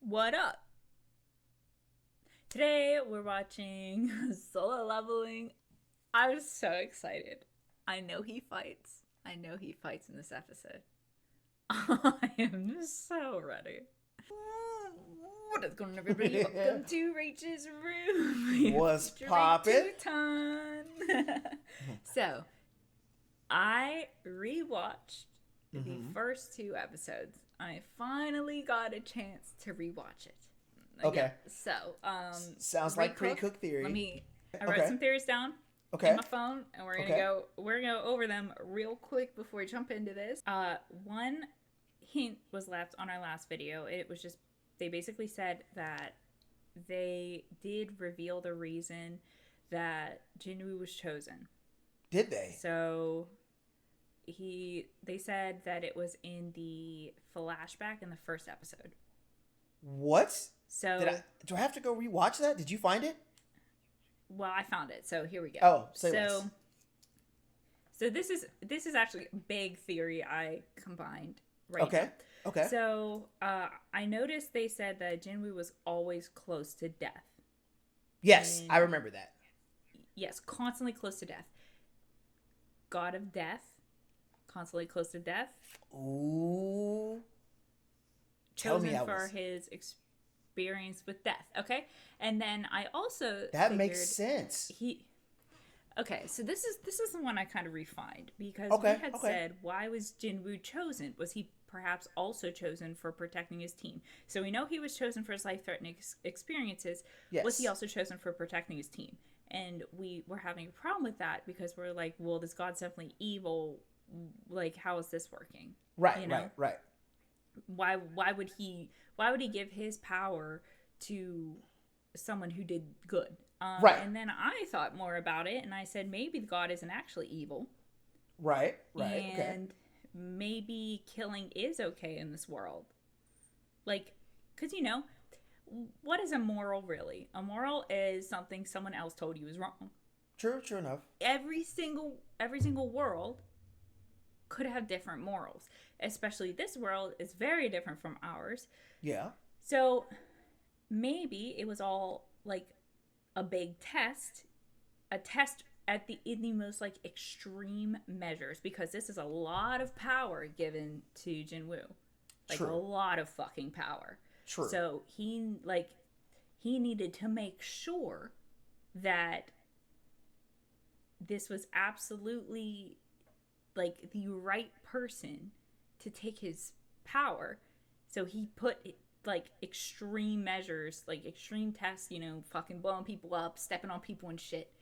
What up? Today we're watching Solo Leveling. I'm so excited. I know he fights. I know he fights in this episode. I am so ready. What is going on, everybody? Welcome to Rachel's room. What's poppin'? So, I rewatched the first two episodes. I finally got a chance to rewatch it. Okay. So, sounds like pre-cooked theory. I wrote some theories down Okay. on my phone, and we're gonna go over them real quick before we jump into this. One hint was left on our last video. It was just they basically said that they did reveal the reason that JINWOO was chosen. Did they? So they said that it was in the flashback in the first episode. What? So do I have to go rewatch that? Did you find it? Well, I found it. So here we go. Oh, say less. So this is actually a big theory I combined right now. Okay. So I noticed they said that JINWOO was always close to death. Yes, I remember that. Yes, constantly close to death. God of death, constantly close to death. Ooh. Chosen for his experience with death. Okay, and then I also makes sense. Okay, so this is the one I kind of refined because we had said, why was JINWOO chosen? Was he perhaps also chosen for protecting his team? So we know he was chosen for his life-threatening experiences. Yes. Was he also chosen for protecting his team? And we were having a problem with that because we're like, well, this God's definitely evil. Like, how is this working? Right, you know? right. Why would he give his power to someone who did good? Right. And then I thought more about it, and I said maybe God isn't actually evil. Right. And maybe killing is okay in this world. Like, because what is a moral really? A moral is something someone else told you is wrong. True enough. Every single world could have different morals. Especially this world is very different from ours. Yeah. So maybe it was all like a big test, in the most like extreme measures, because this is a lot of power given to JINWOO. Like a lot of fucking power. True. So he needed to make sure that this was absolutely like the right person to take his power. So he put like extreme measures, like extreme tests, fucking blowing people up, stepping on people and shit,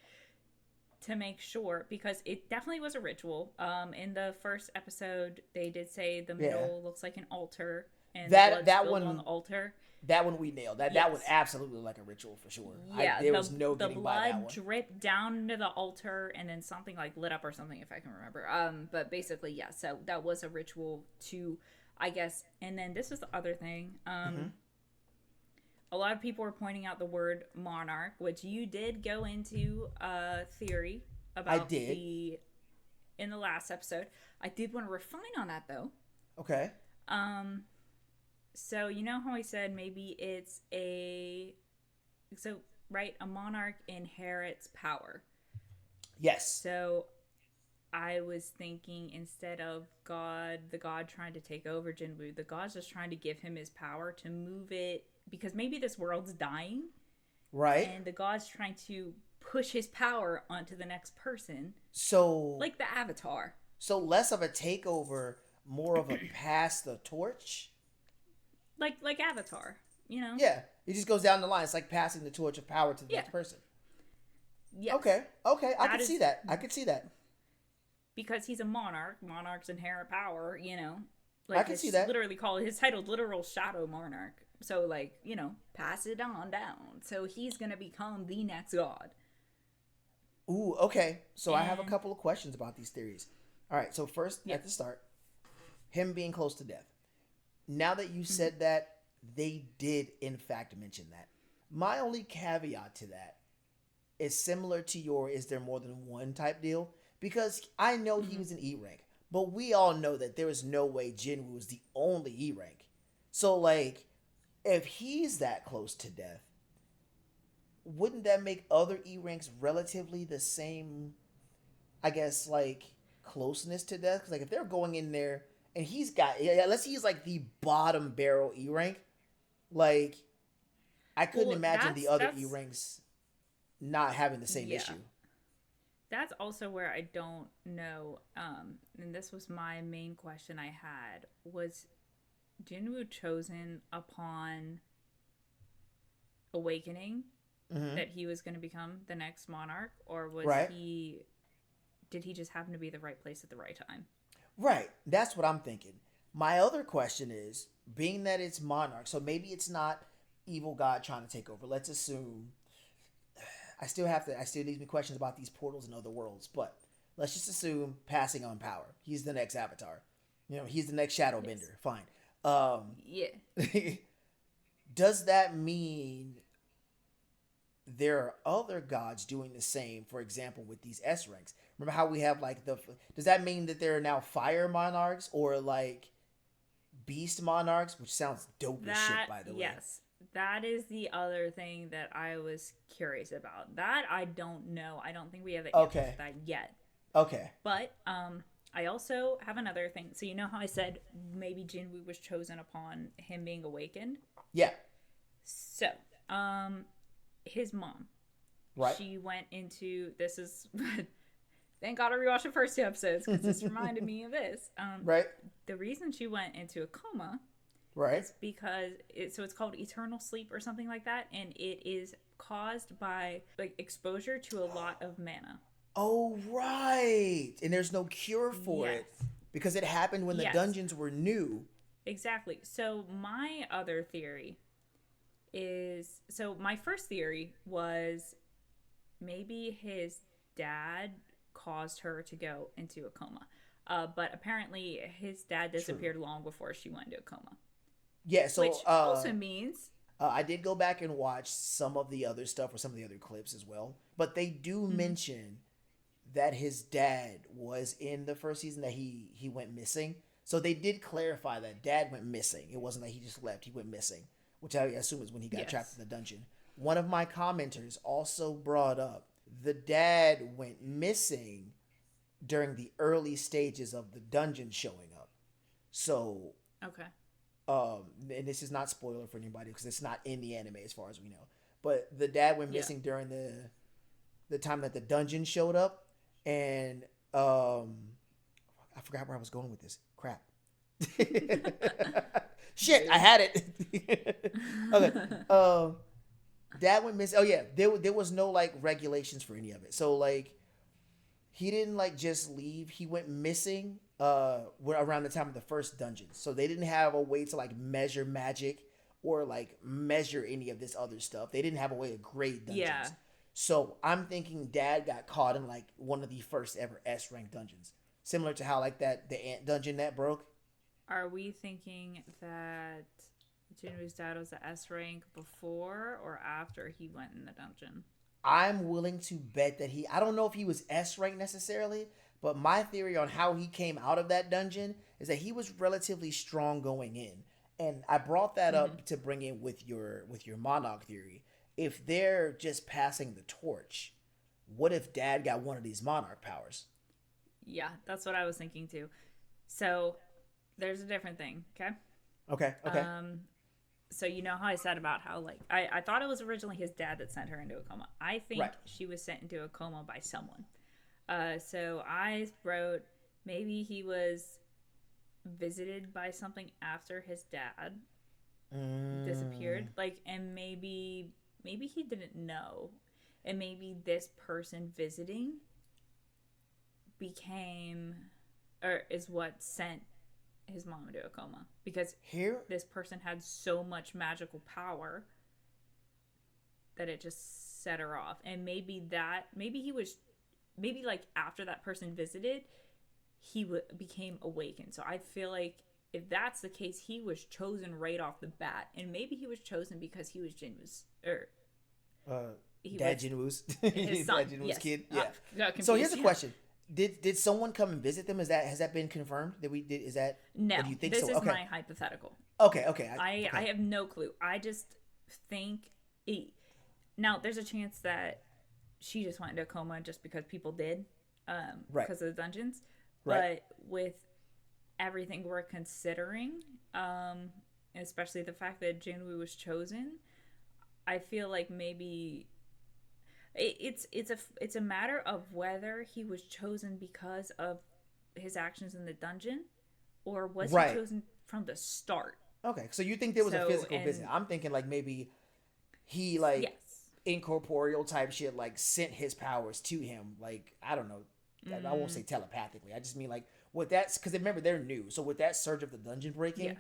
to make sure, because it definitely was a ritual. In the first episode, they did say the middle looks like an altar, and that one on the altar. That one we nailed. That one absolutely like a ritual for sure. Yeah, there was no getting by that one. The blood dripped down into the altar, and then something like lit up or something, if I can remember. But basically, yeah. So that was a ritual to, I guess. And then this is the other thing. A lot of people were pointing out the word monarch, which you did go into a theory about. I did. In the last episode. I did want to refine on that though. Okay. So you know how I said maybe it's a monarch inherits power. Yes. So I was thinking, instead of the God trying to take over JINWOO, the God's just trying to give him his power to move it, because maybe this world's dying. Right. And the God's trying to push his power onto the next person. So like the Avatar. So less of a takeover, more of a pass the torch. Like Avatar, Yeah, it just goes down the line. It's like passing the torch of power to the next person. Yeah. Okay. I can see that. Because he's a monarch. Monarchs inherit power, I can see that. Literally his title literal shadow monarch. So pass it on down. So he's gonna become the next god. Ooh, okay. So I have a couple of questions about these theories. All right. So first, at the start, him being close to death. Now that you said that, they did in fact mention that. My only caveat to that is similar to your is there more than one type deal? Because I know he was an E rank, but we all know that there is no way JINWOO was the only E rank. So like, if he's that close to death, wouldn't that make other E ranks relatively the same? I guess like closeness to death. Because like if they're going in there and he's got, yeah, let's say he's like the bottom barrel E rank. Like I couldn't Well, imagine the other E that's ranks not having the same yeah. issue. That's also where I don't know. And this was my main question I had: was Jinwoo chosen upon awakening Mm-hmm. that he was going to become the next monarch, or was Right. he? Did he just happen to be the right place at the right time? Right. That's what I'm thinking. My other question is, being that it's Monarch, so maybe it's not evil God trying to take over. Let's assume I still need me questions about these portals and other worlds, but let's just assume passing on power. He's the next avatar. You know, he's the next shadow Yes. bender. Fine. Um Yeah. does that mean there are other gods doing the same, for example, with these S ranks? Remember how we have like does that mean that there are now fire monarchs or like beast monarchs, which sounds dope as shit, That by the way. yes. That is the other thing that I was curious about. That I don't know. I don't think we have the answer Okay. to that yet. Okay. But I also have another thing. So you know how I said maybe Jinwoo was chosen upon him being awakened? Yeah. So, his mom, Right. she went into this is thank God I rewatched the first two episodes because this reminded me of this. Right. The reason she went into a coma Right. is because it's called eternal sleep or something like that, and it is caused by like exposure to a lot of mana. Oh, right. And there's no cure for Yes. it because it happened when the Yes. dungeons were new. Exactly. So my other theory is so my first theory was maybe his dad caused her to go into a coma. But apparently his dad True. disappeared long before she went into a coma. Yeah. So Which also means I did go back and watch some of the other stuff or some of the other clips as well, but they do mention that his dad was in the first season, that he went missing. So they did clarify that dad went missing. It wasn't that he just left; he went missing, which I assume is when he got trapped yes. in the dungeon. One of my commenters also brought up the dad went missing during the early stages of the dungeon showing up. So, Okay. and this is not spoiler for anybody because it's not in the anime as far as we know. But the dad went Yeah. missing during the time that the dungeon showed up, and I forgot where I was going with this. Crap. Shit, I had it. Okay. Dad went missing. Oh yeah, there was no like regulations for any of it. So like he didn't like just leave. He went missing around the time of the first dungeon. So they didn't have a way to like measure magic or like measure any of this other stuff. They didn't have a way to grade dungeons. Yeah. So I'm thinking Dad got caught in like one of the first ever S rank dungeons, similar to how like the ant dungeon that broke. Are we thinking that Jinwoo's dad was the S rank before or after he went in the dungeon? I'm willing to bet that I don't know if he was S rank necessarily, but my theory on how he came out of that dungeon is that he was relatively strong going in. And I brought that up to bring in with your Monarch theory. If they're just passing the torch, what if Dad got one of these Monarch powers? Yeah, that's what I was thinking too. So there's a different thing, okay? Okay. So you know how I said about how like I thought it was originally his dad that sent her into a coma. I think Right. she was sent into a coma by someone. So I wrote maybe he was visited by something after his dad disappeared. Like, and maybe he didn't know, and maybe this person visiting became or is what sent his mom into a coma because Here, this person had so much magical power that it just set her off. And maybe like after that person visited, he became awakened. So I feel like if that's the case, he was chosen right off the bat, and maybe he was chosen because he was Jinwoo's or Dad Jinwoo's his son. Dad Jinwoo's Yes. kid. Got Yeah. confused, So here's the yeah. question: did someone come and visit them? Has that been confirmed? That we did? Is that, No, or do you think this so? is Okay, my hypothetical. okay, I okay. have no clue. I just think it, now there's a chance that she just went into a coma just because people did, Right, because of the dungeons. right, But with everything we're considering, especially the fact that Jinwoo was chosen, I feel like maybe it's a matter of whether he was chosen because of his actions in the dungeon, or was he right. chosen from the start. Okay, so you think there was a So, physical visit? and I'm thinking like maybe he like yes. incorporeal type shit, like sent his powers to him. Like I don't know, I won't say Mm, telepathically. I just mean like with that, because remember they're new. So with that surge of the dungeon yeah. breaking,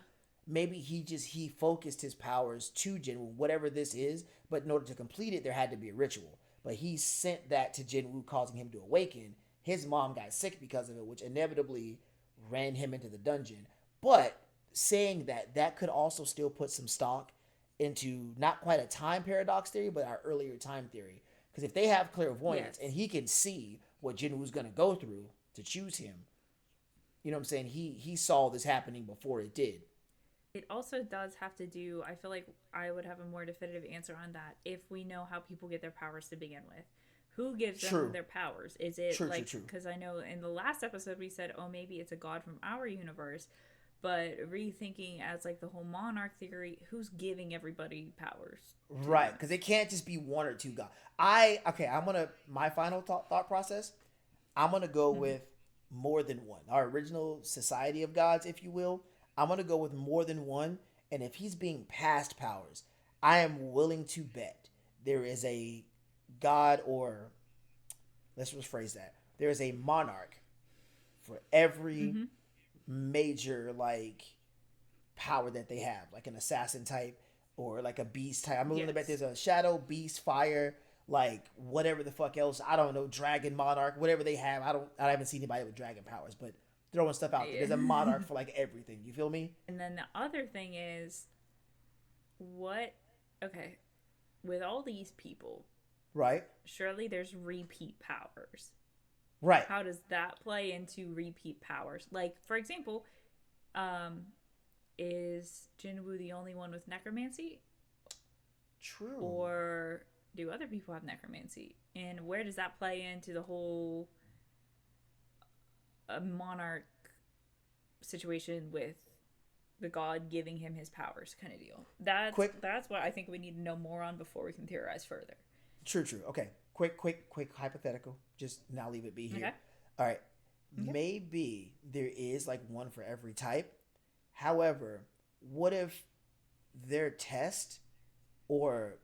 maybe he focused his powers to Jinwoo, whatever this is. But in order to complete it, there had to be a ritual. But he sent that to Jinwoo, causing him to awaken. His mom got sick because of it, which inevitably ran him into the dungeon. But saying that, that could also still put some stock into not quite a time paradox theory, but our earlier time theory. Because if they have clairvoyance and Yes. he can see what Jinwoo's going to go through to choose him, you know what I'm saying? He saw this happening before it did. It also does have to do, I feel like I would have a more definitive answer on that if we know how people get their powers to begin with. Who gives them True, their powers? Is it true, true, like, true. because I know in the last episode we said, oh, maybe it's a god from our universe, but rethinking as like the whole monarch theory, who's giving everybody powers to Right, them? because it can't just be one or two gods. Okay. I'm gonna my final thought process. I'm gonna go Mm-hmm. with more than one. Our original society of gods, if you will. I'm gonna go with more than one. And if he's being passed powers, I am willing to bet there is a god, or let's rephrase that. There is a monarch for every Mm-hmm. major like power that they have, like an assassin type or like a beast type. I'm willing to bet Yes. there's a shadow, beast, fire, like whatever the fuck else. I don't know, dragon, monarch, whatever they have. I haven't seen anybody with dragon powers, but throwing stuff out there. Yeah. There's a monarch for like everything. You feel me? And then the other thing is, what, okay, with all these people, Right, surely there's repeat powers. right. How does that play into repeat powers? Like, for example, um, is Jinwoo the only one with necromancy, True. or do other people have necromancy? And where does that play into the whole monarch situation with the god giving him his powers kind of deal? That's Quick. that's what I think we need to know more on before we can theorize further. True. Okay. Quick hypothetical. Just now leave it be Okay. here. All right. Okay. Maybe there is like one for every type. However, what if their test, or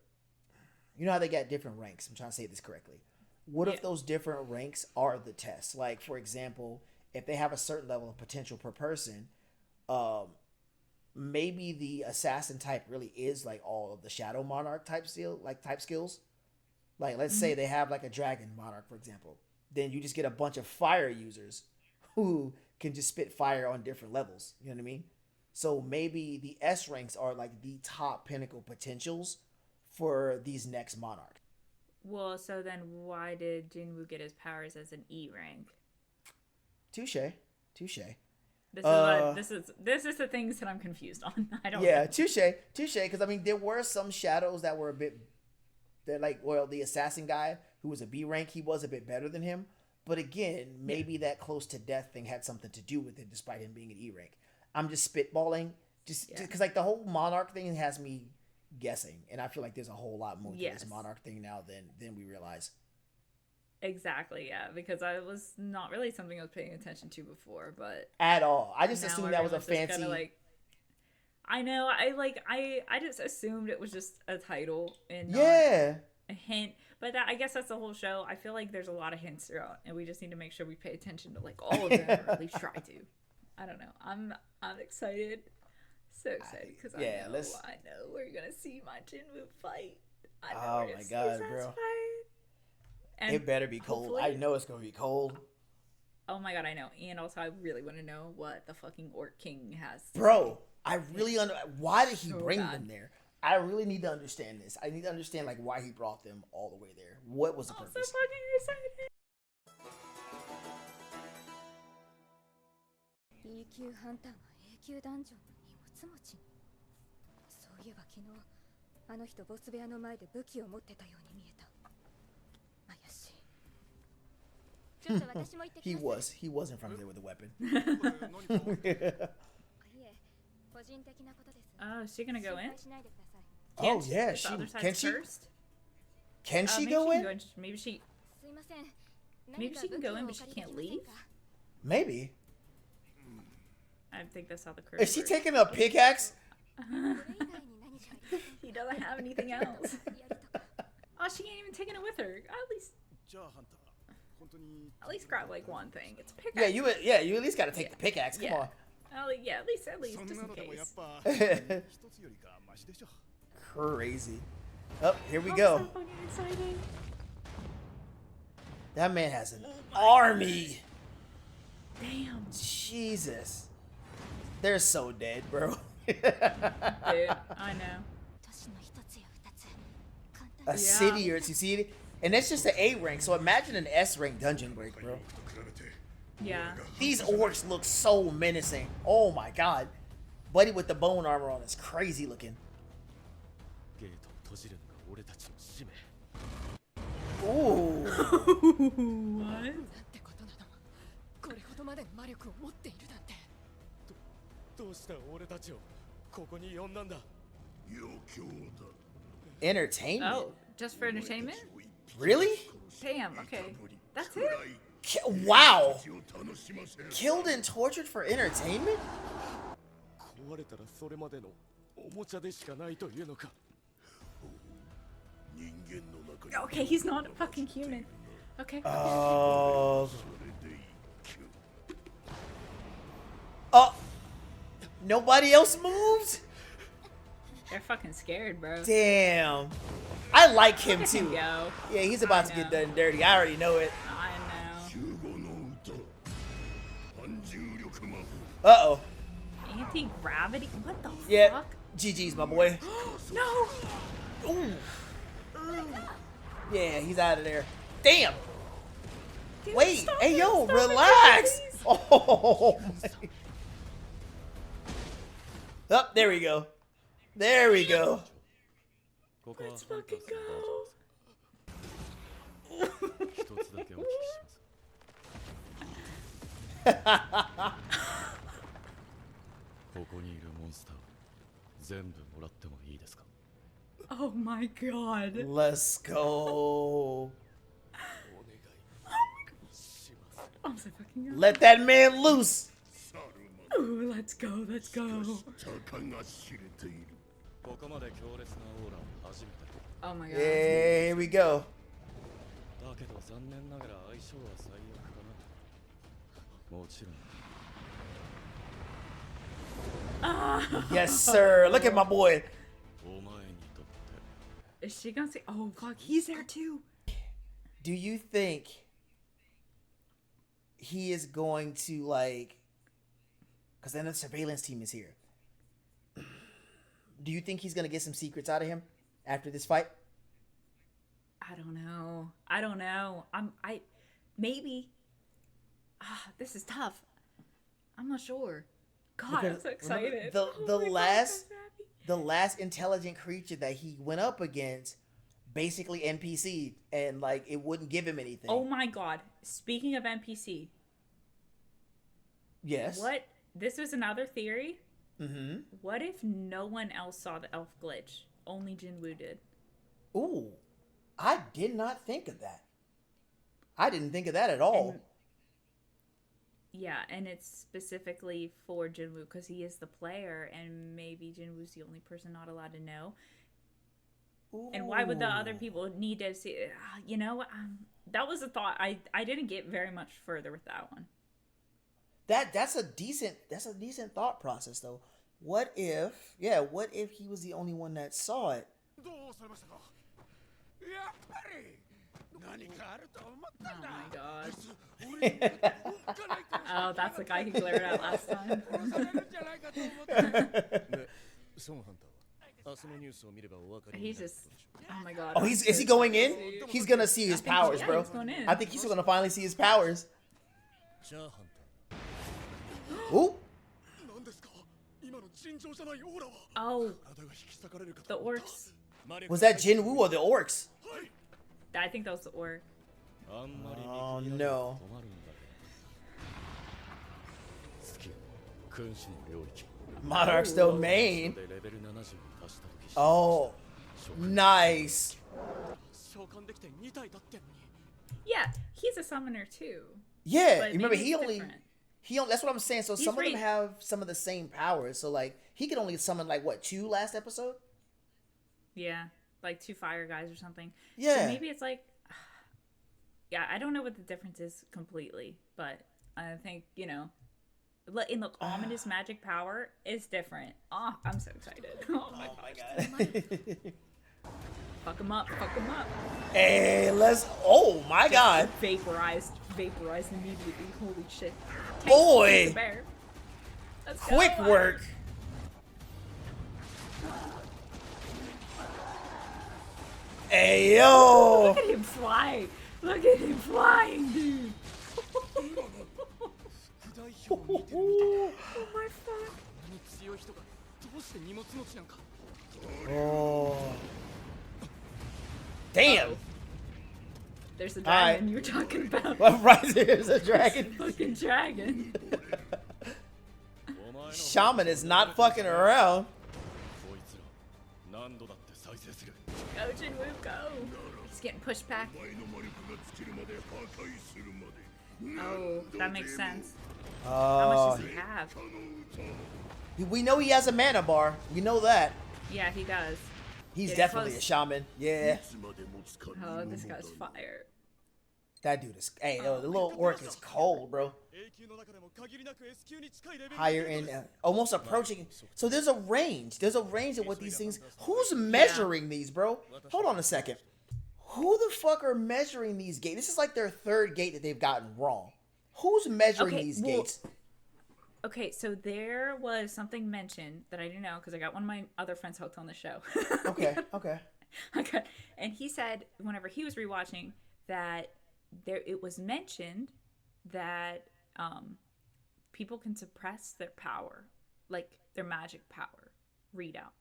you know how they got different ranks? I'm trying to say this correctly. What Yeah. if those different ranks are the tests? Like, for example, if they have a certain level of potential per person, um, maybe the assassin type really is like all of the shadow monarch type skill, like type skills. Like, let's Mm-hmm. say they have like a dragon monarch, for example. Then you just get a bunch of fire users who can just spit fire on different levels. You know what I mean? So maybe the S ranks are like the top pinnacle potentials for these next monarchs. Well, so then why did Jinwoo get his powers as an E rank? Touche, touche. This is what Uh, this is the things that I'm confused on. I don't yeah, know. touche. Because I mean, there were some shadows that were a bit. They're like, well, the assassin guy who was a B rank, he was a bit better than him. But again, Yeah. maybe that close to death thing had something to do with it, despite him being an E rank. I'm just spitballing, just Yeah. because like the whole monarch thing has me guessing, and I feel like there's a whole lot more to this Yes. monarch thing now than we realize. Exactly. Yeah. Because I was not really something I was paying attention to before, but At all. I just now assumed that was a everyone's just kind of fancy. like. I know. I just assumed it was just a title and not Yeah. a hint. But that, I guess that's the whole show. I feel like there's a lot of hints throughout, and we just need to make sure we pay attention to like all of them, or at least try to. I don't know. I'm excited, so excited because Yeah, let's. I know we're gonna see my Jinwoo fight. I know Oh we're my gonna see god, Zaz bro! fight, and It better be cold. hopefully, I know it's gonna be cold, oh my god, I know. And also, I really want to know what the fucking Orc King has to say. bro. I really why did he So bring bad. them there? I really need to understand this. I need to understand like why he brought them all the way there. What was the I'm so purpose? fucking excited. E 級ハンターが A 級ダンジョンの荷物持ち。そういえば昨日あの人ボス部屋の前で武器を持ってたように見えた。怪しい。ちょっと私も行ってきます。He was in front of there with a weapon. いえ、個人的なことです。 Oh, is she gonna go in? 心配しないでください。 Oh Can't yeah, is the she other side can she cursed? can she Maybe go she in? can go in. Maybe she すいません。 maybe she can go in, but she can't leave. Maybe. I think that's how the curse Is she works. taking a pickaxe? He doesn't have anything else. Oh, she ain't even taking it with her. At least grab like one thing. It's a pickaxe. You at least got to take the pickaxe. Come Yeah. on. At least, just in case. Crazy. Oh, here we I'm go. so fucking excited. That man has an army. Damn. Jesus. They're so dead, bro. Dude, I know. A city or two, see it? And that's just an A rank, so imagine an S rank dungeon break, bro. Yeah. These orcs look so menacing. Oh my god. Buddy with the bone armor on is crazy looking. Ooh. What? Entertainment? Oh, just for entertainment? Really? Damn, okay. That's it? Wow. Killed and tortured for entertainment? Okay, he's not a fucking human. Okay. Oh, nobody else moves? They're fucking scared, bro. Damn. I like him too. Go. Yeah, he's about to get done dirty. I already know it. I know. Uh-oh. Anti-gravity? What the Yeah. fuck? GG's, my boy. No! Ooh. Yeah, he's out of there. Damn. Dude, Wait. stop Hey, it, yo, stop it, relax. please. Oh, my. Oh, there we go. There we go. Let's fucking go. Oh my god. Let's go. I'm so fucking good. Let that man loose. Ooh, let's go, let's go. Oh my god. Yeah, here we go. Yes, sir. Look at my boy. Is she gonna say, oh fuck, he's there too? Do you think he is going to, like, because then the surveillance team is here. Do you think he's going to get some secrets out of him after this fight? I don't know. Maybe. This is tough. I'm not sure. God, I'm so excited. The last intelligent creature that he went up against basically NPC'd and, like, it wouldn't give him anything. Oh my god. Speaking of NPC. Yes. What? This was another theory. Mm-hmm. What if no one else saw the elf glitch? Only JINWOO did. Ooh. I did not think of that. I didn't think of that at all. And it's specifically for JINWOO because he is the player and maybe JINWOO's the only person not allowed to know. Ooh. And why would the other people need to see? That was a thought. I didn't get very much further with that one. That's a decent thought process though. What if he was the only one that saw it? Oh my god. Oh, that's the guy who glared at last time. He's just, oh my god. Oh, is he going in? He's gonna see his powers, bro. He's going in. I think he's gonna finally see his powers. Ooh. Oh, the orcs. Was that Jinwoo or the orcs? I think that was the orc. Oh no. Monarch's domain. Oh, nice. Yeah, he's a summoner too. Yeah, But you remember maybe he it's only different. that's what I'm saying. So He's some of them right. have some of the same powers. So like he could only summon like what 2 last episode? Yeah, like 2 fire guys or something. Yeah. So maybe it's like, yeah, I don't know what the difference is completely, but I think in the ominous magic power is different. Oh, I'm so excited. Oh my God. Fuck him up, fuck him up. Hey, let's. Oh my God. Vaporized immediately. Holy shit. Boy. Taste the bear. Let's go. Quick work. Hey yo. Look at him fly. Look at him flying, dude. Oh my fuck. Oh. Damn. Uh-oh. There's the dragon you were talking about. Right there's a dragon. Fucking dragon. Shaman is not fucking around. Go, Jinwoo, go. He's getting pushed back. Oh, that makes sense. How much does he have? We know he has a mana bar. We know that. Yeah, he does. He's Getting definitely close. a shaman. Yeah. Oh, this guy's fire. That dude is. Hey, yo, the little orc is cold, bro. Higher in, almost approaching. So there's a range. There's a range of what these things. Who's measuring these, bro? Hold on a second. Who the fuck are measuring these gates? This is like their 3rd gate that they've gotten wrong. Who's measuring these gates? Okay, so there was something mentioned that I didn't know because I got one of my other friends hooked on the show. Okay. Okay. And he said whenever he was rewatching that it was mentioned that people can suppress their power, like their magic power readout.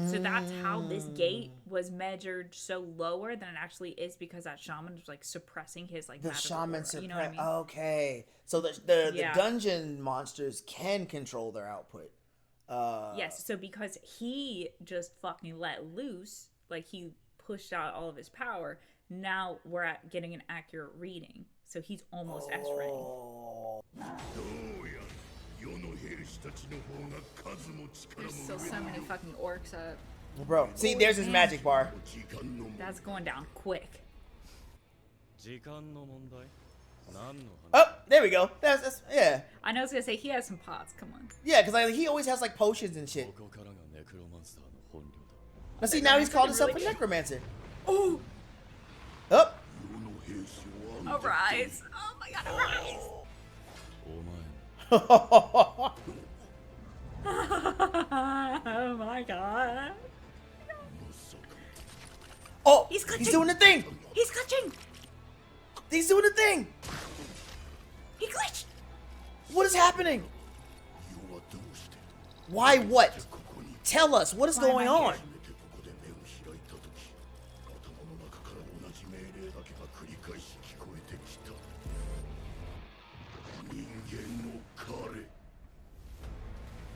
So that's how this gate was measured so lower than it actually is because that shaman was like suppressing his like The magical shaman aura, you know what I mean? Okay. So the dungeon monsters can control their output. Yes, so because he just fucking let loose, like he pushed out all of his power, now we're getting an accurate reading. So he's almost S rank. There's still so many fucking orcs up. Bro, see, there's his magic bar. That's going down quick. Oh, there we go. That's yeah. I know I was gonna say he has some pots. Come on. Yeah, because like, he always has like potions and shit. Now see, now he's called himself a necromancer. Ooh, Oh. arise! Oh my god, arise! Oh my god. Oh, He's glitching. he's doing the thing. He's glitching! He's doing the thing. He glitched! What is happening? Why what? Tell us, what is Why am going I on? here?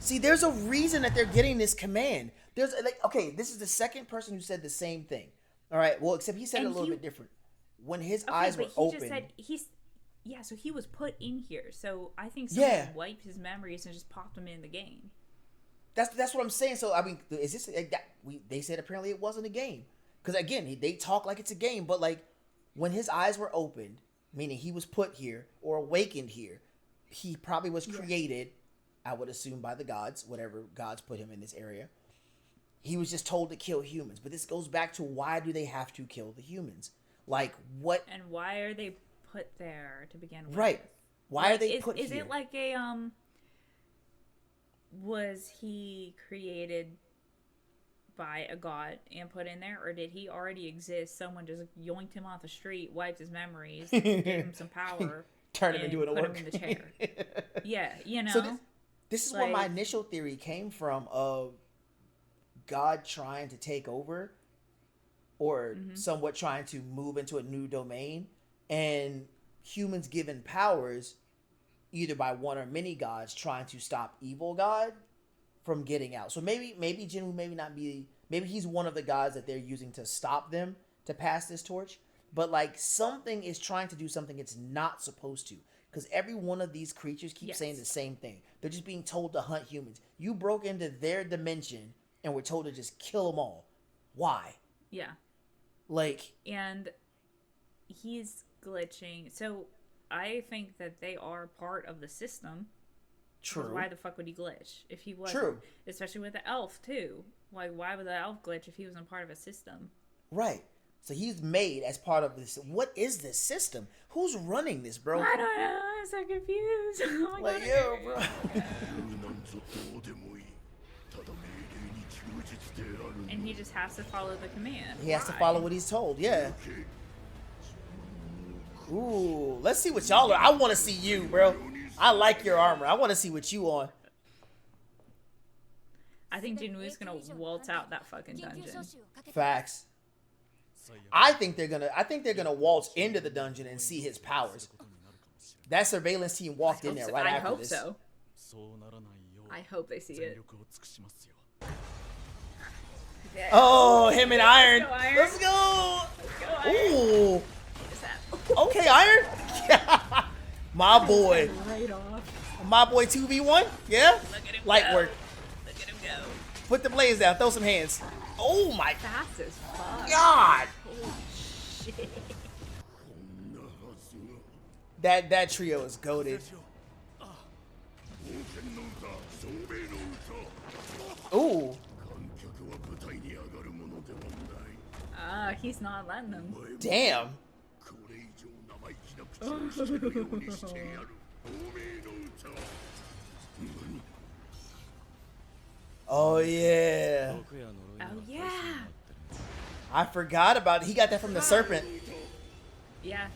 See, there's a reason that they're getting this command. There's like, okay, this is the second person who said the same thing. All right, well, except he said it a little bit different. When his eyes were but he open. just said yeah, so he was put in here. So I think someone wiped his memories and just popped him in the game. That's what I'm saying. So I mean, is this they said apparently it wasn't a game because again they talk like it's a game, but like when his eyes were opened, meaning he was put here or awakened here, he probably was created. I would assume by the gods, whatever gods put him in this area. He was just told to kill humans, but this goes back to why do they have to kill the humans? Like what? And why are they put there to begin with? Right? Why are they put here? Is it like a was he created by a god and put in there, or did he already exist? Someone just yoinked him off the street, wiped his memories, gave him some power, turn him into an put orc, him in the chair. Yeah, you know. This is where Like, my initial theory came from of God trying to take over or somewhat trying to move into a new domain, and humans given powers either by one or many gods trying to stop evil God from getting out. So maybe Jinwoo maybe he's one of the gods that they're using to stop them to pass this torch. But like something is trying to do something it's not supposed to. Because every one of these creatures keeps saying the same thing. They're just being told to hunt humans. You broke into their dimension and were told to just kill them all. Why? Yeah. Like, and he's glitching. So I think that they are part of the system. true. Why the fuck would he glitch if he wasn't? True. Especially with the elf too. Like, why would the elf glitch if he wasn't part of a system? Right. So he's made as part of this. What is this system? Who's running this, bro? I don't know. I'm so confused. Oh my Like, God. yo, bro. And he just has to follow the command. He has to Why? follow what he's told. Yeah. Ooh, let's see what y'all are. I want to see you, bro. I like your armor. I want to see what you on. I think Jinwoo's gonna waltz out that fucking dungeon. Facts. I think they're gonna waltz into the dungeon and see his powers. That surveillance team walked in there right I after hope this. so. I hope they see it. Yeah. Oh, him and Iron. Let's go, Iron. Let's go. Let's go, Iron. Ooh. What's that? Okay, Iron. My boy. Right off. My boy 2v1. Yeah. Look at him Light go. work. Look at him go. Put the blades down. Throw some hands. Oh my Fast as fuck. God. Holy shit. That trio is goated. Ooh. He's not letting them. Damn. Oh yeah. Oh yeah. I forgot about it. He got that from the serpent. Yeah.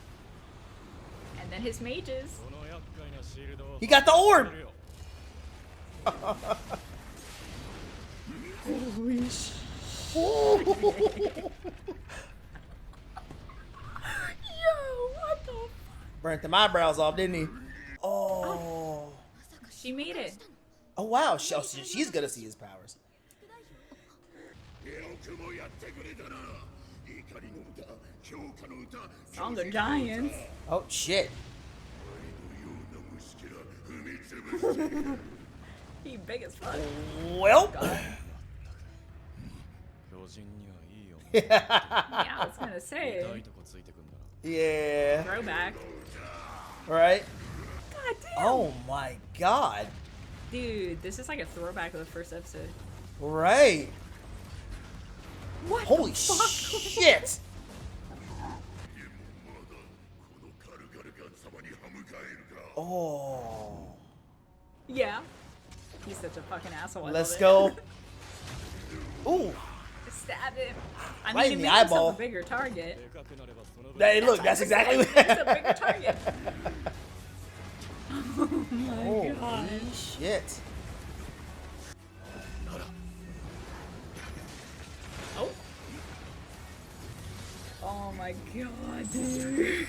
And then his mages. He got the orb. Holy shit. Ooh. Yo, what the fuck? Burnt them eyebrows off, didn't he? Oh. She made it. Oh wow. She's gonna see his powers. Song of Giants. Oh shit. He big as fuck. Well. Yeah, I was gonna say. Yeah. Throwback. Right. God damn. Oh my god. Dude, this is like a throwback of the first episode. Right. What? Holy the fuck? shit. Oh. Yeah. He's such a fucking asshole. I Let's love it. go. Ooh. Stab him. I Right mean, in it the makes himself eyeball. a bigger target. Hey, look, that's exactly what. It's a bigger target. Oh my Holy god. shit. Oh. Oh my god, dude.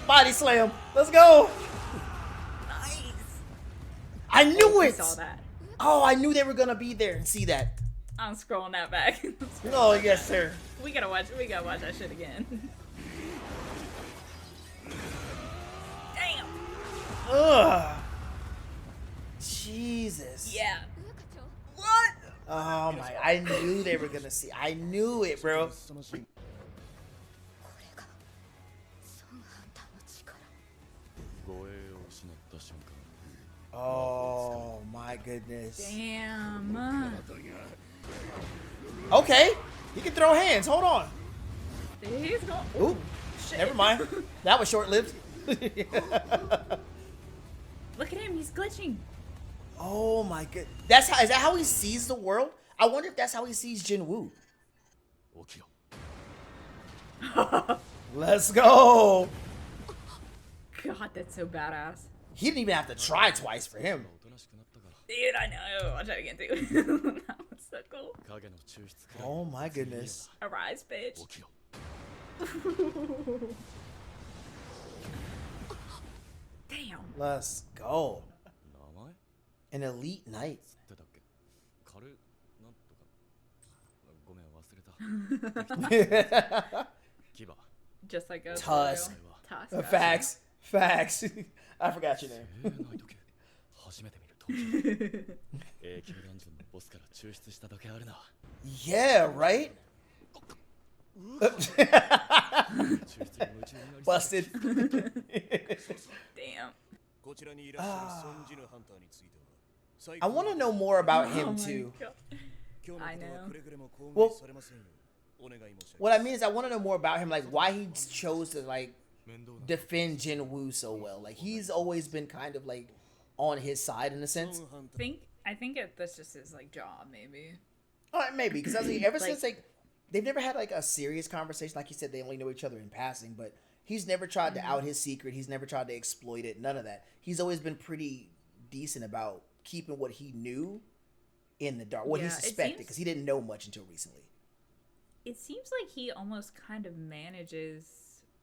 Body slam. Let's go. Nice. I knew I it. saw that. Oh, I knew they were gonna be there and see that. I'm scrolling that back. Oh yes, sir. We gotta watch that shit again. Damn. Ugh. Jesus. Yeah. What? Oh my! I knew they were gonna see. I knew it, bro. Oh my goodness. Damn. Okay, he can throw hands. Hold on. He's going. Ooh, Shit. never mind. That was short-lived. Look at him. He's glitching. Oh my god. Is that how he sees the world? I wonder if that's how he sees Jinwoo. Let's go. God, that's so badass. He didn't even have to try twice for him. Dude, I know. I'll try again too. That was so cool. Oh my goodness. Arise, bitch. Damn. Let's go. An elite knight. Just like a Tusk. Tusk. Facts. Facts. I forgot your name. Yeah, right? Busted. Damn. I want to know more about Oh him my too. God. I know. Well, what I mean is I want to know more about him, like why he chose to like defend JINWOO so well. Like he's always been kind of like on his side in a sense. I think that's just his like job, maybe. Maybe because I was like, ever Like- since like they've never had like a serious conversation. Like you said, they only know each other in passing, but he's never tried to out his secret. He's never tried to exploit it. None of that. He's always been pretty decent about keeping what he knew in the dark, what he Yeah, it suspected, seems- because he didn't know much until recently. It seems like he almost kind of manages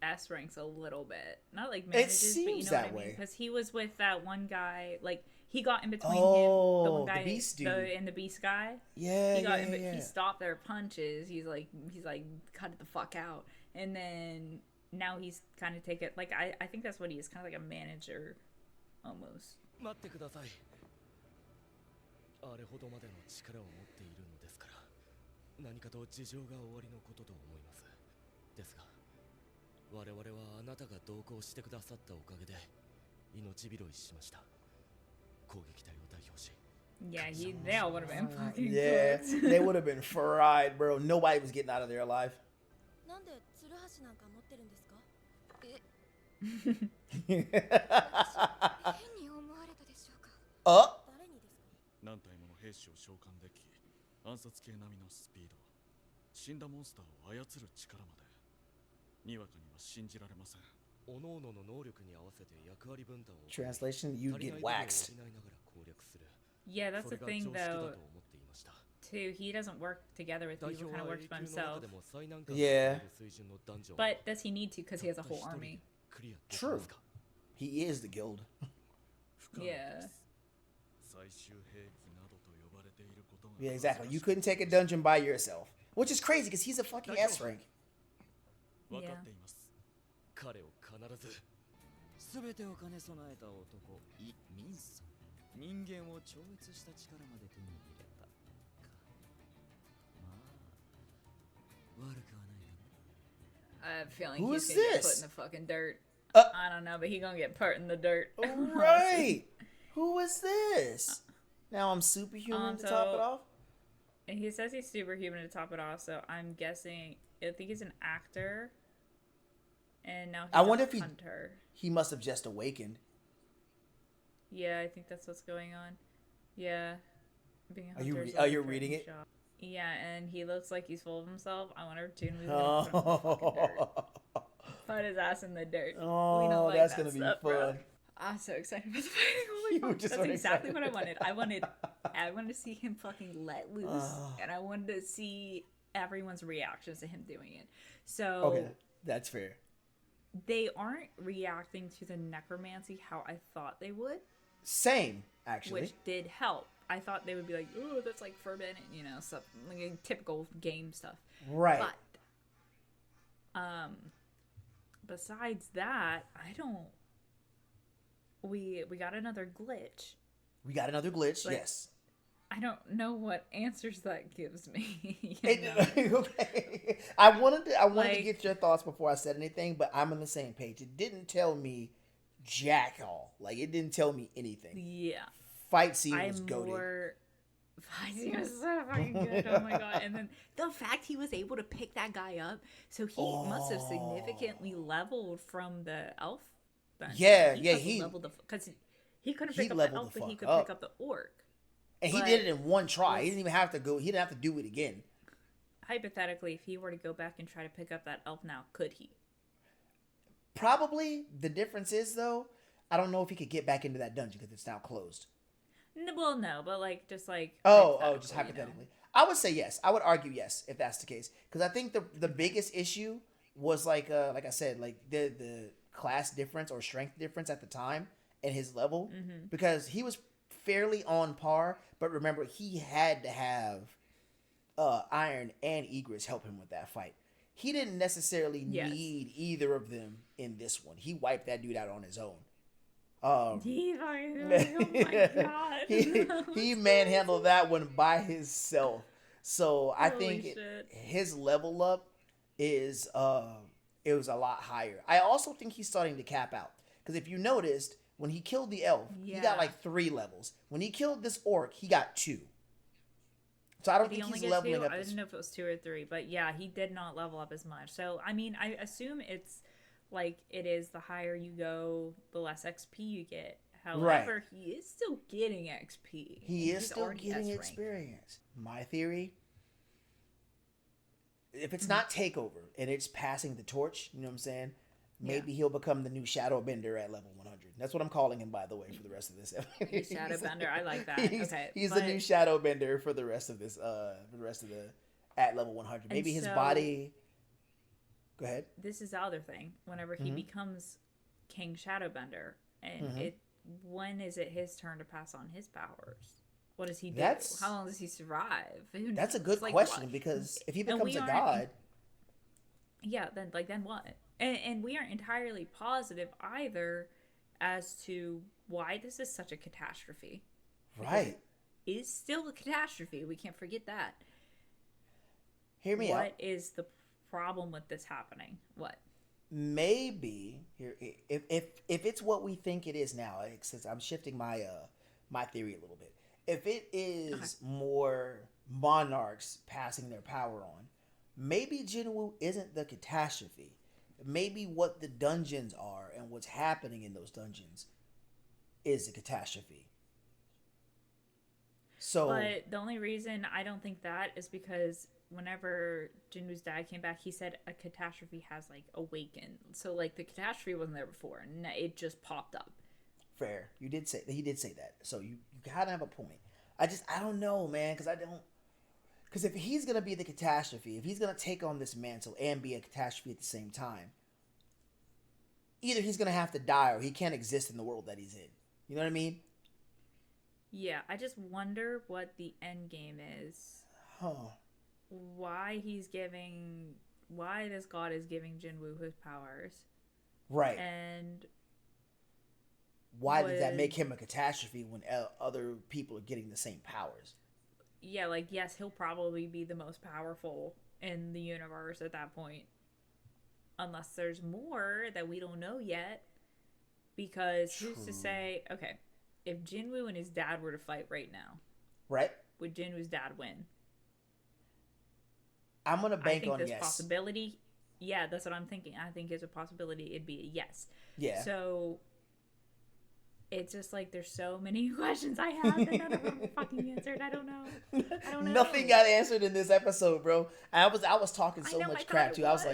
S ranks a little bit. Not like manages, but you seems know that what I mean? way. Because he was with that one guy, like he got in between him, the Oh, one guy, the Beast dude. and the Beast guy. Yeah, He got yeah, in, yeah. he stopped their punches. He's like cut it the fuck out, and then now he's kind of take it like I think that's what he is, kind of like a manager, almost. 待ってください。あれほどまでの力を持っているのですから、何かと事情がおありのことと思います。ですが、我々はあなたが同行してくださったおかげで命拾いしました。攻撃隊を代表し。 Yeah, they all would have been fucking Yeah, cooked. they would have been fried, bro. Nobody was getting out of there alive. なんでツルハシなんか持ってるんですか？変に思われたでしょうか？ Oh, 誰にですか？何体もの兵士を召喚でき、暗殺系並みのスピード、死んだモンスターを操る力まで、にわかには信じられません。各々の能力に合わせて役割分担を。 translation, you get waxed. Yeah, that's the thing though. Too, he doesn't work together with people. He kind of works by himself. Yeah. But does he need to? Because he has a whole army. True. He is the guild. Yeah. Yeah, exactly. You couldn't take a dungeon by yourself, which is crazy because he's a fucking S rank. 分かっています。彼を必ず。すべてを兼ね備えた男、イ・ミンソン。人間を超越した力まで手に入れた。まあ、悪くはないな。 I have a feeling Who he's is gonna get this? put in the fucking dirt. Uh, I don't know, but he gonna get put in the dirt. Right. Who is this? Now I'm superhuman to top it off. And he says he's superhuman to top it off, so I'm guessing. I think he's an actor. And now he's I wonder a if he- hunter. He must have just awakened. Yeah, I think that's what's going on. Yeah. Being a Are you hunter is are like you a reading certain it? job. Yeah, and he looks like he's full of himself. I wonder if JINWOO's gonna put him in the fucking dirt. Oh, Put his ass in the dirt. We don't like that's that gonna be stuff, fun. bro. I'm so excited about the fighting. Oh You my were god. just That's so exactly excited. what I wanted. I wanted to see him fucking let loose. And I wanted to see everyone's reactions to him doing it. So Okay, that's fair. they aren't reacting to the necromancy how I thought they would, Same, actually. which did help. I thought they would be like, oh, that's like forbidden, you know, stuff like typical game stuff. Right. But besides that, I don't. We got another glitch. We got another glitch. Like, yes. I don't know what answers that gives me. You know? Okay. I wanted to Like- get your thoughts before I said anything, but I'm on the same page. It didn't tell me jack all. Like it didn't tell me anything. Yeah. Fight scene was I'm goated. more. Fighting was so fucking good. Oh my god! And then the fact he was able to pick that guy up, so he must have significantly leveled from the elf. Then. Yeah, He yeah, must have he- leveled because he couldn't he pick up the leveled elf, the but he fuck could up. pick up the orc. And he but- did it in one try. He didn't even have to go. He didn't have to do it again. Hypothetically, if he were to go back and try to pick up that elf now, could he? Probably the difference is though, I don't know if he could get back into that dungeon because it's now closed. Well, no, but like just like Just hypothetically. You know? I would say yes. I would argue yes if that's the case because I think the biggest issue was like I said, like the class difference or strength difference at the time and his level because he was fairly on par, but remember he had to have Iron and Egress help him with that fight. He didn't necessarily need either of them in this one. He wiped that dude out on his own. Oh my god. he manhandled that one by himself. So I think his level up is it was a lot higher. I also think he's starting to cap out. Because if you noticed, when he killed the elf, he got like 3 levels. When he killed this orc, he got 2. So I don't think he's leveling up. I didn't know if it was 2 or 3, but yeah, he did not level up as much. So I mean, I assume it's like it is the higher you go, the less XP you get. However, he is still getting XP. He is still getting experience. My theory, if it's not takeover and it's passing the torch, you know what I'm saying? Maybe he'll become the new Shadow Bender at level 100. That's what I'm calling him, by the way, for the rest of this. Shadow Bender, I like that. He's the new Shadow Bender for the rest of this. For the rest of the at level 100. Maybe his body. Go ahead. This is the other thing. Whenever he becomes King Shadowbender, and when is it his turn to pass on his powers? What does he do? How long does he survive? That's a good question because if he becomes a god, then what? And we aren't entirely positive either as to why this is such a catastrophe. Right. It is still a catastrophe. We can't forget that. Hear me out. What is the problem with this happening? What? Maybe here, if it's what we think it is now, since I'm shifting my my theory a little bit. If it is more monarchs passing their power on, maybe JINWOO isn't the catastrophe. Maybe what the dungeons are and what's happening in those dungeons is a catastrophe. So, but the only reason I don't think that is because whenever JINWOO's dad came back, he said a catastrophe has like awakened. So like the catastrophe wasn't there before, and it just popped up. Fair. He did say that. So you kind of have a point. I don't know, man, because if he's gonna be the catastrophe, if he's gonna take on this mantle and be a catastrophe at the same time, either he's gonna have to die or he can't exist in the world that he's in. You know what I mean? Yeah, I just wonder what the end game is. Huh. Why this god is giving JINWOO his powers. Right. And why did that make him a catastrophe when other people are getting the same powers? Yeah, like, yes, he'll probably be the most powerful in the universe at that point. Unless there's more that we don't know yet. Because who's to say, okay, if JINWOO and his dad were to fight right now, right? Would JINWOO's dad win? I'm going to bank on yes. Possibility. Yeah, that's what I'm thinking. I think there's a possibility it'd be a yes. Yeah. So it's just like there's so many questions I have that none of them are fucking answered. I don't know. Nothing got answered in this episode, bro. I was talking so much crap too. I was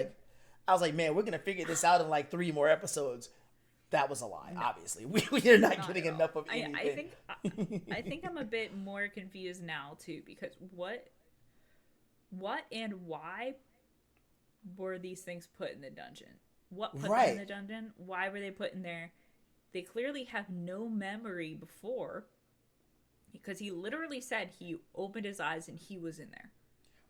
like, man, we're gonna figure this out in like 3 more episodes. That was a lie. No. Obviously, we are not getting enough of anything. I think I'm a bit more confused now too, because what and why were these things put in the dungeon? What put them in the dungeon? Why were they put in there? They clearly have no memory before, because he literally said he opened his eyes and he was in there.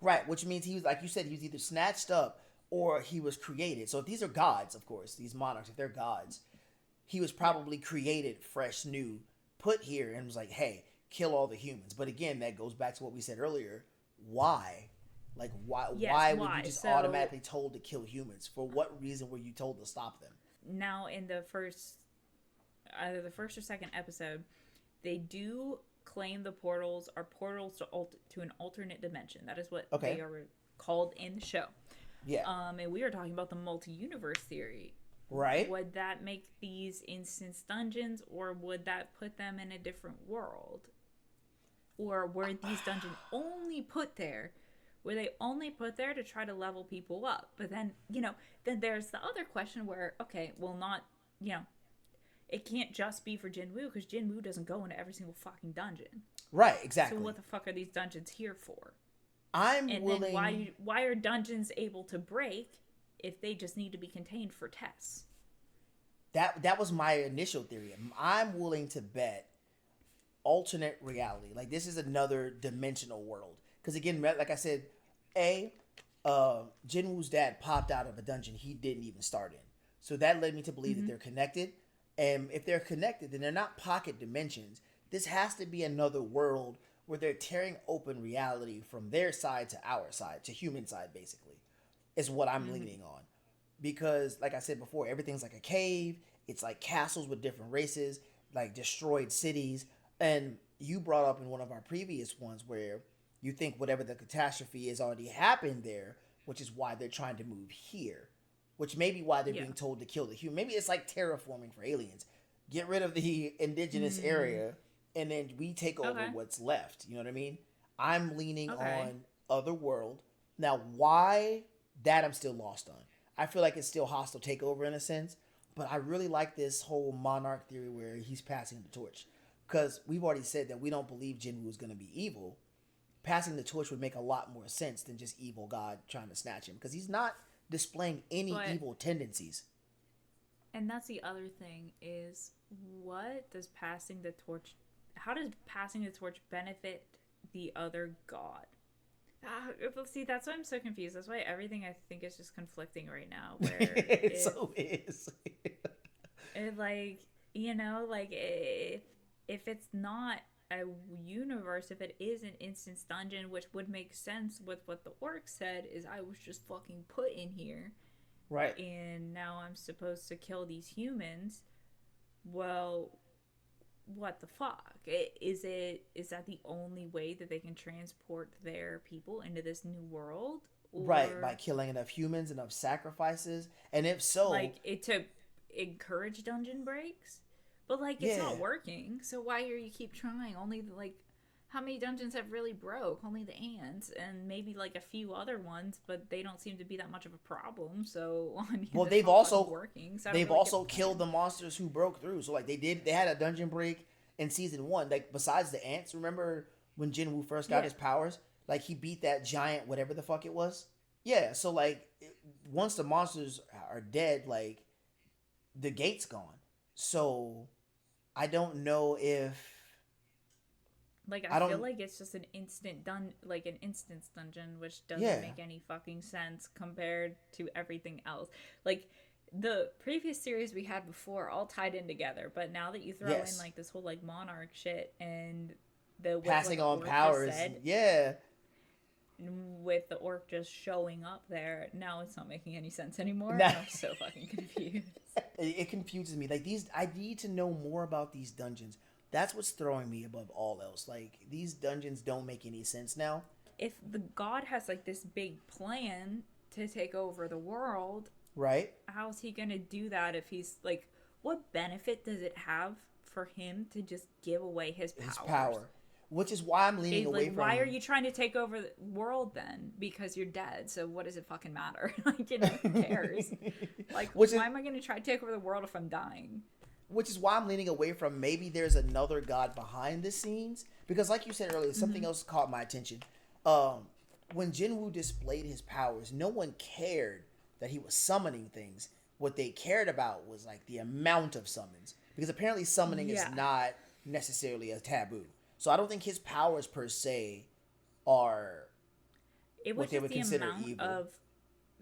Right, which means he was, like you said, he was either snatched up or he was created. So if these are gods, of course, these monarchs, if they're gods, he was probably created fresh, new, put here, and was like, hey, kill all the humans. But again, that goes back to what we said earlier. Why? Like, why were you just automatically told to kill humans? For what reason were you told to stop them? Now, in the first, either the first or second episode, they do claim the portals are portals to an alternate dimension. That is what they are called in the show. Yeah. And we are talking about the multi-universe theory. Right. Would that make these instance dungeons, or would that put them in a different world? Or were these dungeons only put there? Were they only put there to try to level people up? But then, then there's the other question where, okay, well, not, it can't just be for Jinwoo because Jinwoo doesn't go into every single fucking dungeon. Right, exactly. So what the fuck are these dungeons here for? I'm and willing. Then why are dungeons able to break if they just need to be contained for tests? That was my initial theory. I'm willing to bet alternate reality. Like this is another dimensional world. Because again, like I said, Jinwoo's dad popped out of a dungeon he didn't even start in. So that led me to believe that they're connected. And if they're connected, then they're not pocket dimensions. This has to be another world where they're tearing open reality from their side to our side, to human side, basically, is what I'm leaning on. Because, like I said before, everything's like a cave. It's like castles with different races, like destroyed cities. And you brought up in one of our previous ones where you think whatever the catastrophe is already happened there, which is why they're trying to move here. Which may be why they're being told to kill the human. Maybe it's like terraforming for aliens. Get rid of the indigenous area, and then we take over what's left. You know what I mean? I'm leaning on Otherworld. Now, why? That I'm still lost on. I feel like it's still hostile takeover in a sense, but I really like this whole Monarch theory where he's passing the torch. Because we've already said that we don't believe Jinwoo is going to be evil. Passing the torch would make a lot more sense than just evil God trying to snatch him. Because he's not displaying any evil tendencies. And that's the other thing is, what does passing the torch... How does passing the torch benefit the other god? See, that's why I'm so confused. That's why everything I think is just conflicting right now. Where it so is. It, like, you know, like, if it's not a universe, if it is an instance dungeon, which would make sense with what the orc said, is I was just fucking put in here. Right. And now I'm supposed to kill these humans. Well, what the fuck? Is that the only way that they can transport their people into this new world? Or, right, by killing enough humans, enough sacrifices, and if so, like, it to encourage dungeon breaks, but like it's not working. So why are you keep trying? Only like how many dungeons have really broke? Only the ants and maybe like a few other ones, but they don't seem to be that much of a problem. So I mean, well, they've also working. So they've also killed the monsters who broke through. So like they had a dungeon break in season 1. Like besides the ants, remember when Jinwoo first got his powers? Like he beat that giant whatever the fuck it was. Yeah. So like once the monsters are dead, like the gate's gone. So I don't know if like I feel like it's just an like an instance dungeon, which doesn't make any fucking sense compared to everything else. Like the previous series we had before all tied in together, but now that you throw in like this whole like Monarch shit and the passing on powers, with the orc just showing up there, now it's not making any sense anymore. I'm so fucking confused. It confuses me. Like I need to know more about these dungeons. That's what's throwing me above all else. Like these dungeons don't make any sense now. If the god has like this big plan to take over the world, right? How's he gonna do that if he's like, what benefit does it have for him to just give away his powers? His power. Which is why I'm leaning away from... Why are you trying to take over the world then? Because you're dead, so what does it fucking matter? Like, you know, who cares? Like, why am I going to try to take over the world if I'm dying? Which is why I'm leaning away from maybe there's another god behind the scenes. Because like you said earlier, something else caught my attention. When Jinwoo displayed his powers, no one cared that he was summoning things. What they cared about was like the amount of summons. Because apparently summoning is not necessarily a taboo. So I don't think his powers per se are what they would consider evil. It was the amount of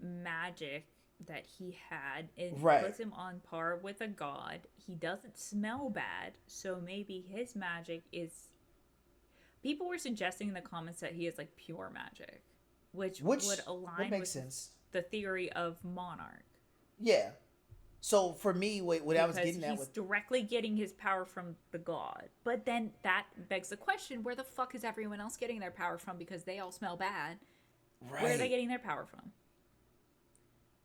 magic that he had. It right. puts him on par with a god. He doesn't smell bad, so maybe his magic is... People were suggesting in the comments that he is like pure magic, which would align with sense. The theory of Monarch. Yeah. So for me, what I was getting at he's directly getting his power from the god. But then that begs the question, where the fuck is everyone else getting their power from? Because they all smell bad. Right. Where are they getting their power from?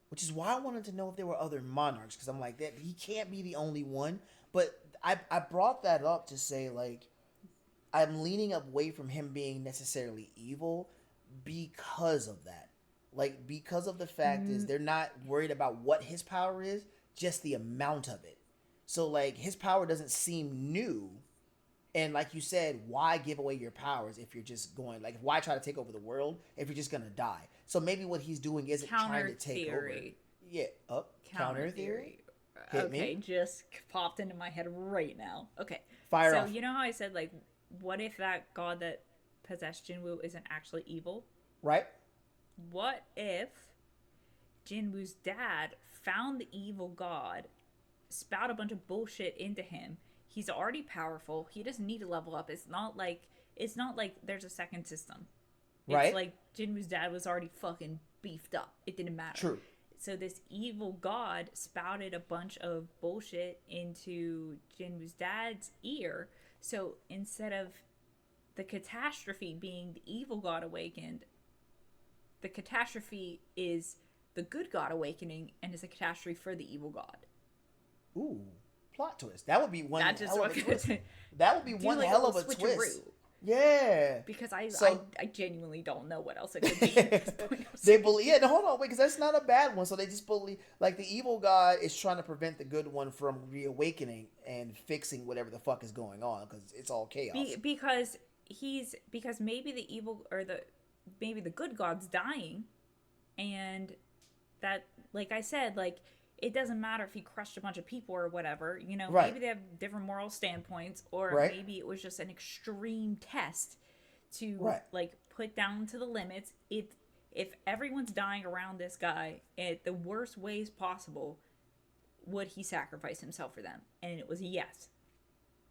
Which is why I wanted to know if there were other monarchs. Because I'm like, that he can't be the only one. But I brought that up to say, like, I'm leaning away from him being necessarily evil because of that. Like, because of the fact is they're not worried about what his power is, just the amount of it. So like his power doesn't seem new. And like you said, why give away your powers if you're just going like why try to take over the world if you're just gonna die? So maybe what he's doing isn't trying Counter to take theory. over. Yeah. Up. Counter theory. Hit Okay, me. just popped into my head right now. Okay. Fire So off. you know how I said like what if that god that possessed Jinwoo isn't actually evil? Right. What if Jinwoo's dad found the evil god, spout a bunch of bullshit into him? He's already powerful. He doesn't need to level up. It's not like there's a second system. Right. It's like Jinwoo's dad was already fucking beefed up. It didn't matter. True. So this evil god spouted a bunch of bullshit into Jinwoo's dad's ear. So instead of the catastrophe being the evil god awakened, the catastrophe is the good god awakening and is a catastrophe for the evil god. Ooh. Plot twist. That would be one That just hell of a twist. That would be one like hell of a twist. Yeah. Because I genuinely don't know what else it could be at this point. They believe. Yeah, no, hold on, wait, because that's not a bad one. So they just believe, like the evil god is trying to prevent the good one from reawakening and fixing whatever the fuck is going on because it's all chaos. Because maybe the evil or maybe the good god's dying, and that, like I said, like it doesn't matter if he crushed a bunch of people or whatever, you know, right. Maybe they have different moral standpoints, or right. maybe it was just an extreme test to right. like put down to the limits. If everyone's dying around this guy at the worst ways possible, would he sacrifice himself for them? And it was a yes.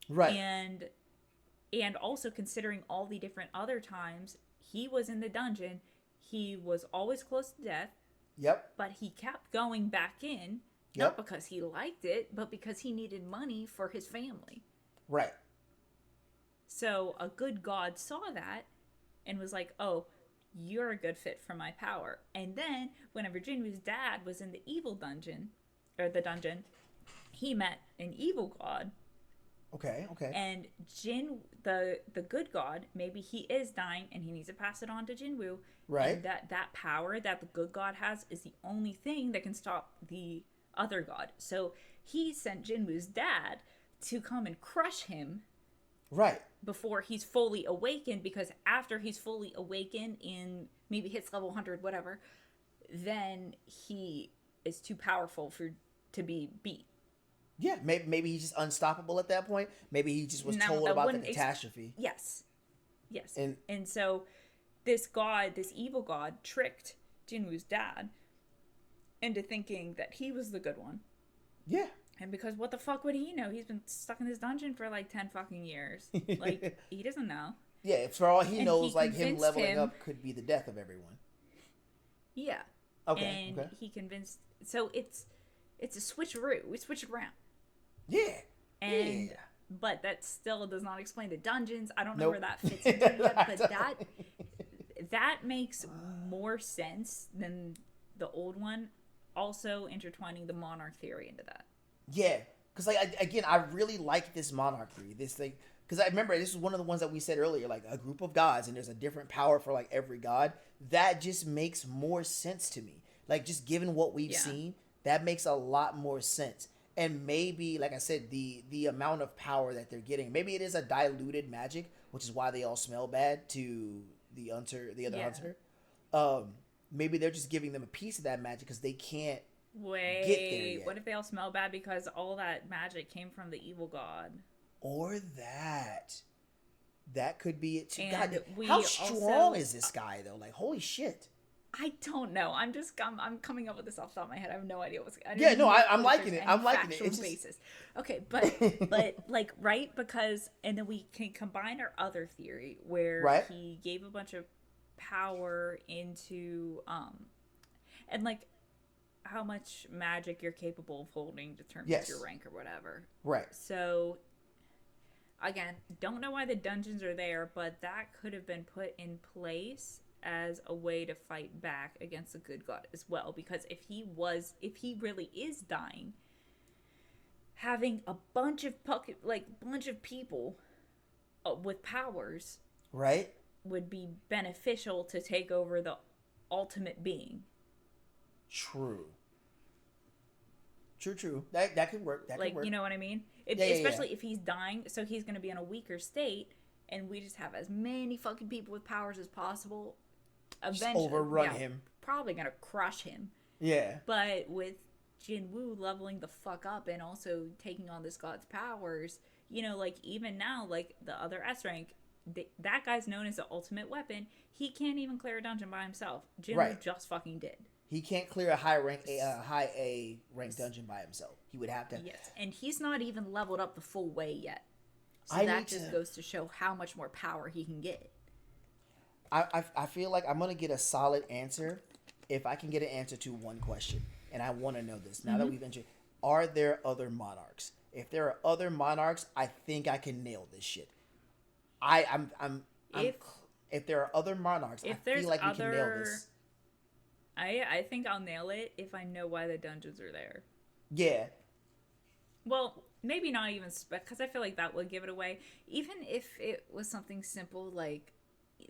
Right. And also considering all the different other times he was in the dungeon, he was always close to death. Yep. But he kept going back in, yep. not because he liked it, but because he needed money for his family. Right. So a good god saw that and was like, oh, you're a good fit for my power. And then whenever Jinwoo's dad was in the evil dungeon, he met an evil god. Okay. And the good god, maybe he is dying and he needs to pass it on to Jinwoo. Right. And that power that the good god has is the only thing that can stop the other god. So he sent Jinwoo's dad to come and crush him. Right. Before he's fully awakened, because after he's fully awakened in maybe hits level 100, whatever, then he is too powerful to be beat. Yeah, maybe he's just unstoppable at that point. Maybe he just was told about the catastrophe. Yes. And so this evil god, tricked Jinwoo's dad into thinking that he was the good one. Yeah. And because what the fuck would he know? He's been stuck in this dungeon for like 10 fucking years. Like, he doesn't know. Yeah, for all he knows, like him leveling up could be the death of everyone. Yeah. Okay. And he convinced. So it's a switcheroo. We switch it around. Yeah. But that still does not explain the dungeons. I don't know where that fits into it, but that makes more sense than the old one. Also intertwining the Monarch theory into that. Yeah, because I really like this Monarch theory. This thing, because I remember this is one of the ones that we said earlier, like a group of gods, and there's a different power for like every god. That just makes more sense to me. Like just given what we've seen, that makes a lot more sense. And maybe, like I said, the amount of power that they're getting, maybe it is a diluted magic, which is why they all smell bad to the other hunter. Maybe they're just giving them a piece of that magic because they can't get there yet. What if they all smell bad because all that magic came from the evil god? Or that could be it too. And God, how strong is this guy though? Like, holy shit. I don't know. I'm coming up with this off the top of my head. I have no idea what's. I'm liking it. I'm liking it. It's basis. Okay, but like right, because and then we can combine our other theory where he gave a bunch of power into and like how much magic you're capable of holding determines your rank or whatever. Right. So again, don't know why the dungeons are there, but that could have been put in place as a way to fight back against the good god as well, because if he really is dying, having a bunch of people with powers would be beneficial to take over the ultimate being. True. True. That could work. That could Like, work. you know what I mean? Especially if he's dying, so he's going to be in a weaker state, and we just have as many fucking people with powers as possible. Eventually, overrun him. Probably going to crush him. Yeah. But with Jinwoo leveling the fuck up and also taking on this god's powers, you know, like even now, like the other S rank, that guy's known as the ultimate weapon. He can't even clear a dungeon by himself. Jinwoo just fucking did. He can't clear a high A rank dungeon by himself. He would have to. Yes, and he's not even leveled up the full way yet. So that just goes to show how much more power he can get. I feel like I'm gonna get a solid answer if I can get an answer to one question, and I want to know this. Now that we've entered, are there other monarchs? If there are other monarchs, I think I can nail this shit. If there are other monarchs, I feel like we can nail this. I think I'll nail it if I know why the dungeons are there. Yeah. Well, maybe not even because I feel like that would give it away. Even if it was something simple like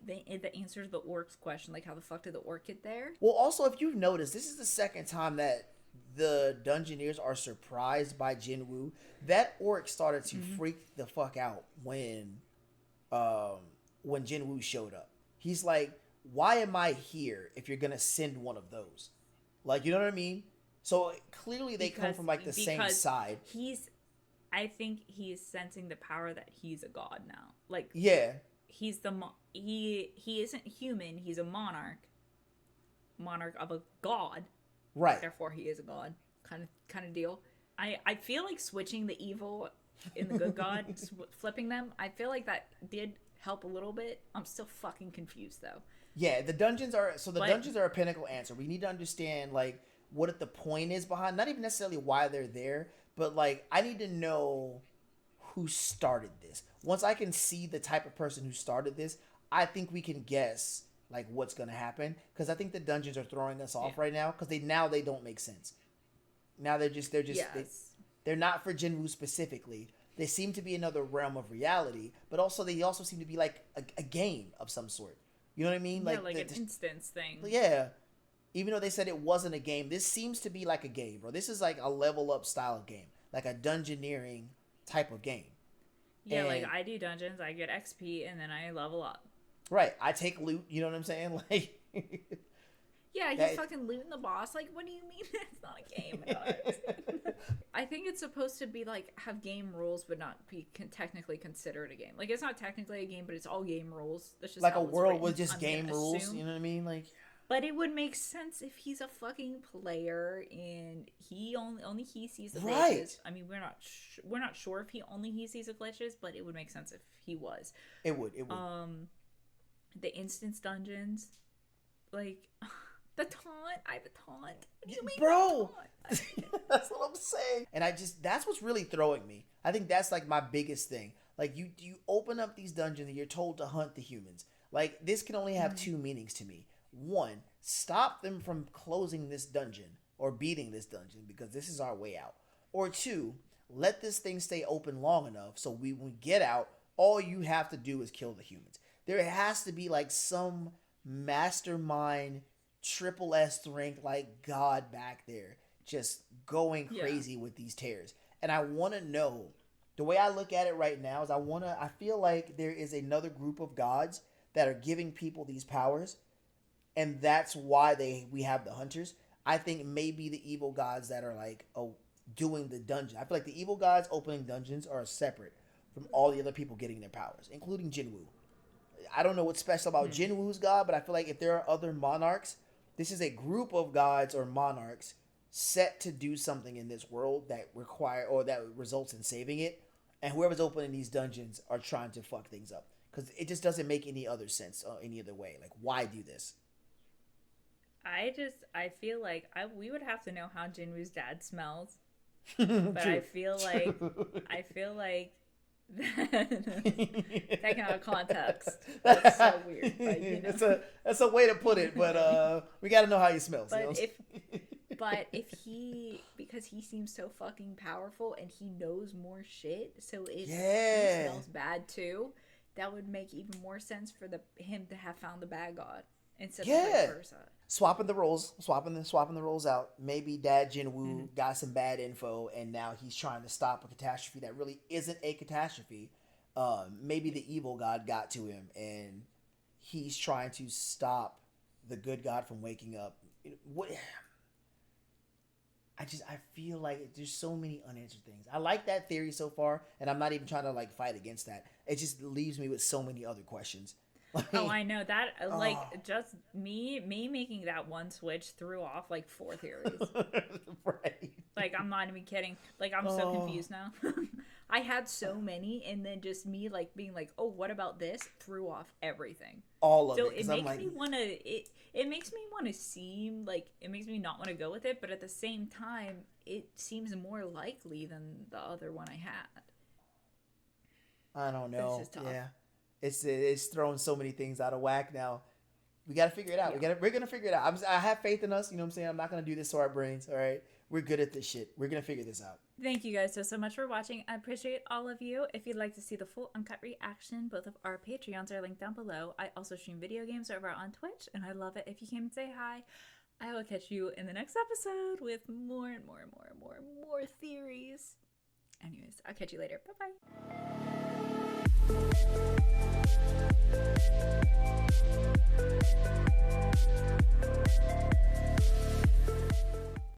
the answer to the orc's question, like how the fuck did the orc get there? Well, also, if you've noticed, this is the second time that the Dungeoneers are surprised by Jinwoo. That orc started to freak the fuck out when Jinwoo showed up. He's like, why am I here if you're gonna send one of those? Like, you know what I mean? So clearly they come from like the same side. I think he's sensing the power that he's a god now. Like, yeah, he's he isn't human. He's a monarch of a god. Right. Therefore, he is a god. Kind of deal. I feel like switching the evil and the good god, flipping them. I feel like that did help a little bit. I'm still fucking confused though. Yeah, the dungeons are a pinnacle answer. We need to understand like what the point is behind, not even necessarily why they're there, but like I need to know who started this. Once I can see the type of person who started this, I think we can guess like what's gonna happen. Because I think the dungeons are throwing us off right now because they don't make sense. Now they're not for Jinwoo specifically. They seem to be another realm of reality, but they also seem to be like a game of some sort. You know what I mean? Yeah, like an instance thing. Yeah. Even though they said it wasn't a game, this seems to be like a game, bro. This is like a level up style game. Like a dungeoneering type of game. Yeah, and like I do dungeons, I get XP, and then I level up. Right. I take loot, you know what I'm saying? Like yeah, he's fucking looting the boss. Like, what do you mean it's not a game? I think it's supposed to be like have game rules, but not be technically considered a game. Like, it's not technically a game, but it's all game rules. That's just like how a it's world written, with just game rules. You know what I mean? Like, but it would make sense if he's a fucking player and he only he sees the glitches. I mean, we're not sure if he sees the glitches, but it would make sense if he was. It would. The instance dungeons, like. The taunt? I have a taunt. What do you mean, bro? That's what I'm saying. And that's what's really throwing me. I think that's like my biggest thing. Like you open up these dungeons and you're told to hunt the humans. Like this can only have two meanings to me. One, stop them from closing this dungeon or beating this dungeon because this is our way out. Or two, let this thing stay open long enough so when we get out, all you have to do is kill the humans. There has to be like some mastermind triple S rank like god back there just going crazy with these tears. And I want to know, the way I look at it right now is I feel like there is another group of gods that are giving people these powers, and that's why we have the hunters. I think maybe the evil gods that are like doing the dungeon. I feel like the evil gods opening dungeons are separate from all the other people getting their powers, including Jinwoo. I don't know what's special about Jinwoo's god, but I feel like if there are other monarchs, this is a group of gods or monarchs set to do something in this world that results in saving it. And whoever's opening these dungeons are trying to fuck things up. Because it just doesn't make any other sense any other way. Like, why do this? I feel like we would have to know how Jinwoo's dad smells. But True. I feel like taken out of context, that's so weird. But, you know. That's a way to put it, but we got to know how he smells. But if because he seems so fucking powerful and he knows more shit, so if he smells bad too, that would make even more sense for him to have found the bad god. instead of Yeah. vice versa. Swapping the roles, swapping the roles out. Maybe Dad Jinwoo got some bad info, and now he's trying to stop a catastrophe that really isn't a catastrophe. Maybe the evil god got to him, and he's trying to stop the good god from waking up. What? I feel like there's so many unanswered things. I like that theory so far, and I'm not even trying to like fight against that. It just leaves me with so many other questions. Oh, I know that. Like, just me making that one switch threw off like 4 theories. Right. Like, I'm not even kidding. Like, I'm so confused now. I had so many, and then just me like being like, "Oh, what about this?" threw off everything. All of So it. it 'Cause makes I'm like, me want to. It makes me want to seem like it makes me not want to go with it, but at the same time, it seems more likely than the other one I had. I don't know. This is tough. Yeah, it's throwing so many things out of whack now. We got to figure it out. Yeah. We're gonna figure it out. I have faith in us. You know what I'm saying? I'm not gonna do this to our brains. All right, we're good at this shit. We're gonna figure this out. Thank you guys so much for watching. I appreciate all of you. If you'd like to see the full uncut reaction, both of our Patreons are linked down below. I also stream video games over on Twitch, and I love it if you came and say hi. I will catch you in the next episode with more and more and more and more and more theories. Anyways, I'll catch you later. Bye-bye.